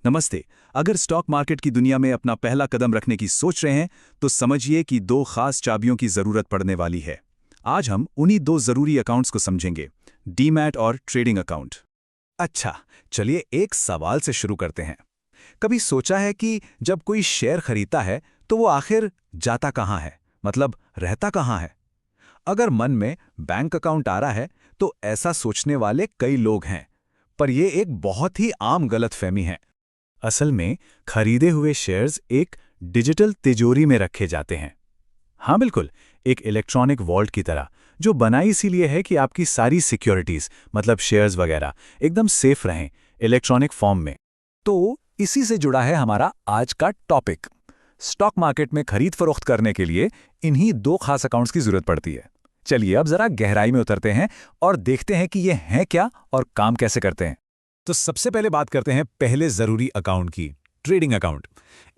नमस्ते। अगर stock market की दुनिया में अपना पहला कदम रखने की सोच रहे हैं तो समझिए कि दो खास चाबियों की जरूरत पड़ने वाली है। आज हम उन्हीं दो जरूरी अकाउंट्स को समझेंगे, डीमैट और ट्रेडिंग अकाउंट। अच्छा, चलिए एक सवाल से शुरू करते हैं। कभी सोचा है कि जब कोई शेयर खरीदता है तो वो आखिर जाता कहाँ है, मतलब रहता कहाँ है? अगर मन में बैंक अकाउंट आ रहा है तो ऐसा सोचने वाले कई लोग हैं, पर यह एक बहुत ही आम गलतफहमी है। असल में खरीदे हुए शेयर्स एक डिजिटल तिजोरी में रखे जाते हैं। हाँ बिल्कुल, एक इलेक्ट्रॉनिक वॉल्ट की तरह, जो बनाई इसीलिए है कि आपकी सारी सिक्योरिटीज मतलब शेयर्स वगैरह एकदम सेफ रहें इलेक्ट्रॉनिक फॉर्म में। तो इसी से जुड़ा है हमारा आज का टॉपिक। स्टॉक मार्केट में खरीद फरोख्त करने के लिए इन्हीं दो खास अकाउंट्स की जरूरत पड़ती है। चलिए अब जरा गहराई में उतरते हैं और देखते हैं कि ये हैं क्या और काम कैसे करते हैं। तो सबसे पहले बात करते हैं पहले जरूरी अकाउंट की, ट्रेडिंग अकाउंट।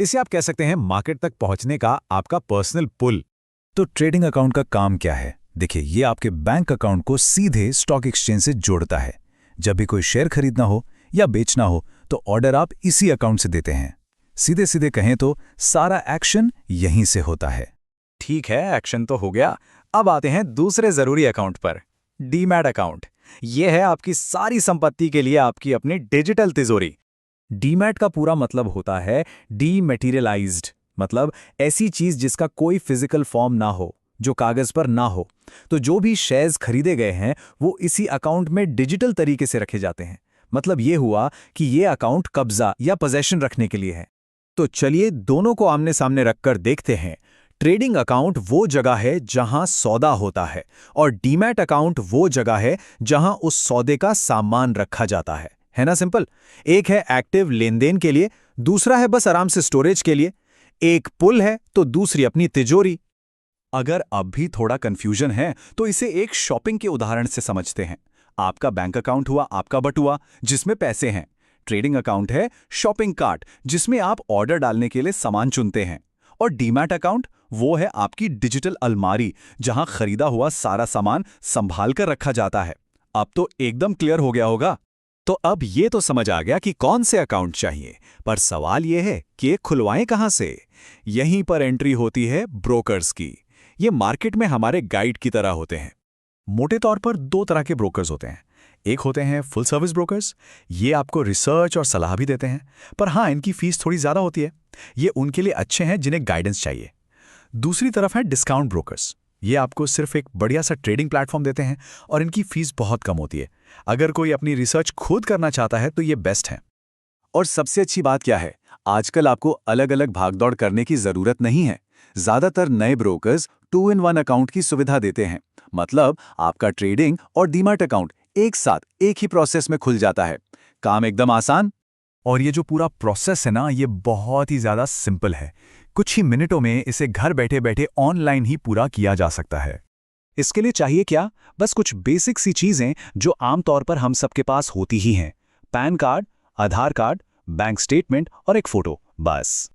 इसे आप कह सकते हैं मार्केट तक पहुंचने का आपका पर्सनल पुल। तो ट्रेडिंग अकाउंट का काम क्या है? देखिए, ये आपके बैंक अकाउंट को सीधे स्टॉक एक्सचेंज से जोड़ता है। जब भी कोई शेयर खरीदना हो या बेचना हो तो ऑर्डर आप इसी अकाउंट से देते हैं। सीधे सीधे कहें तो सारा एक्शन यहीं से होता है। ठीक है, एक्शन तो हो गया। अब आते हैं दूसरे जरूरी अकाउंट पर, डीमैट अकाउंट। यह है आपकी सारी संपत्ति के लिए आपकी अपनी डिजिटल तिजोरी। डीमैट का पूरा मतलब होता है डीमैटेरियलाइज्ड, मतलब ऐसी चीज जिसका कोई फिजिकल फॉर्म ना हो, जो कागज पर ना हो। तो जो भी शेयर्स खरीदे गए हैं वो इसी अकाउंट में डिजिटल तरीके से रखे जाते हैं। मतलब ये हुआ कि ये अकाउंट कब्जा या पोजेशन रखने के लिए है। तो चलिए दोनों को आमने सामने रखकर देखते हैं। ट्रेडिंग अकाउंट वो जगह है जहां सौदा होता है और डीमैट अकाउंट वो जगह है जहां उस सौदे का सामान रखा जाता है ना? सिंपल। एक है एक्टिव लेन देन के लिए, दूसरा है बस आराम से स्टोरेज के लिए। एक पुल है तो दूसरी अपनी तिजोरी। अगर अब भी थोड़ा कंफ्यूजन है तो इसे एक शॉपिंग के उदाहरण से समझते हैं। आपका बैंक अकाउंट हुआ आपका बटुआ जिसमें पैसे हैं। ट्रेडिंग अकाउंट है शॉपिंग कार्ट जिसमें आप ऑर्डर डालने के लिए सामान चुनते हैं। और डीमैट अकाउंट वो है आपकी डिजिटल अलमारी जहां खरीदा हुआ सारा सामान संभाल कर रखा जाता है। अब तो एकदम क्लियर हो गया होगा। तो अब ये तो समझ आ गया कि कौन से अकाउंट चाहिए, पर सवाल ये है कि ये खुलवाएं कहां से? यहीं पर एंट्री होती है ब्रोकर्स की। ये मार्केट में हमारे गाइड की तरह होते हैं। मोटे तौर पर दो तरह के ब्रोकर्स होते हैं। एक होते हैं फुल सर्विस ब्रोकर्स, ये आपको रिसर्च और सलाह भी देते हैं, पर हाँ इनकी फीस थोड़ी ज़्यादा होती है। ये उनके लिए अच्छे हैं जिन्हें गाइडेंस चाहिए। दूसरी तरफ है डिस्काउंट ब्रोकर्स। ये आपको सिर्फ एक बढ़िया सा ट्रेडिंग प्लेटफॉर्म देते हैं और इनकी फीस बहुत कम होती है। अगर कोई अपनी रिसर्च खुद करना चाहता है तो ये बेस्ट है। और सबसे अच्छी बात क्या है, आजकल आपको अलग अलग भागदौड़ करने की जरूरत नहीं है। ज्यादातर नए ब्रोकर्स 2-in-1 अकाउंट की सुविधा देते हैं। मतलब आपका ट्रेडिंग और डीमैट अकाउंट एक साथ एक ही प्रोसेस में खुल जाता है। काम एकदम आसान। और ये जो पूरा प्रोसेस है ना, ये बहुत ही ज्यादा सिंपल है। कुछ ही मिनटों में इसे घर बैठे बैठे ऑनलाइन ही पूरा किया जा सकता है। इसके लिए चाहिए क्या? बस कुछ बेसिक सी चीजें जो आमतौर पर हम सबके पास होती ही हैं। पैन कार्ड, आधार कार्ड, बैंक स्टेटमेंट और एक फोटो, बस।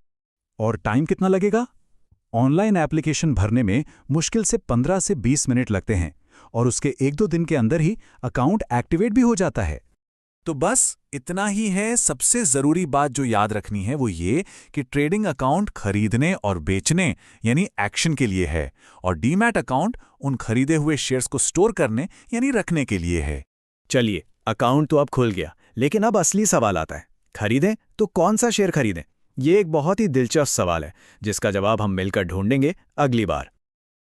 और टाइम कितना लगेगा? ऑनलाइन एप्लीकेशन भरने में मुश्किल से 15 से 20 मिनट लगते हैं और उसके 1-2 दिन के अंदर ही अकाउंट एक्टिवेट भी हो जाता है। तो बस इतना ही है। सबसे जरूरी बात जो याद रखनी है वो ये कि ट्रेडिंग अकाउंट खरीदने और बेचने यानी एक्शन के लिए है और डीमैट अकाउंट उन खरीदे हुए शेयर्स को स्टोर करने यानी रखने के लिए है। चलिए, अकाउंट तो अब खुल गया, लेकिन अब असली सवाल आता है, खरीदें तो कौन सा शेयर खरीदें? ये एक बहुत ही दिलचस्प सवाल है जिसका जवाब हम मिलकर ढूंढेंगे अगली बार।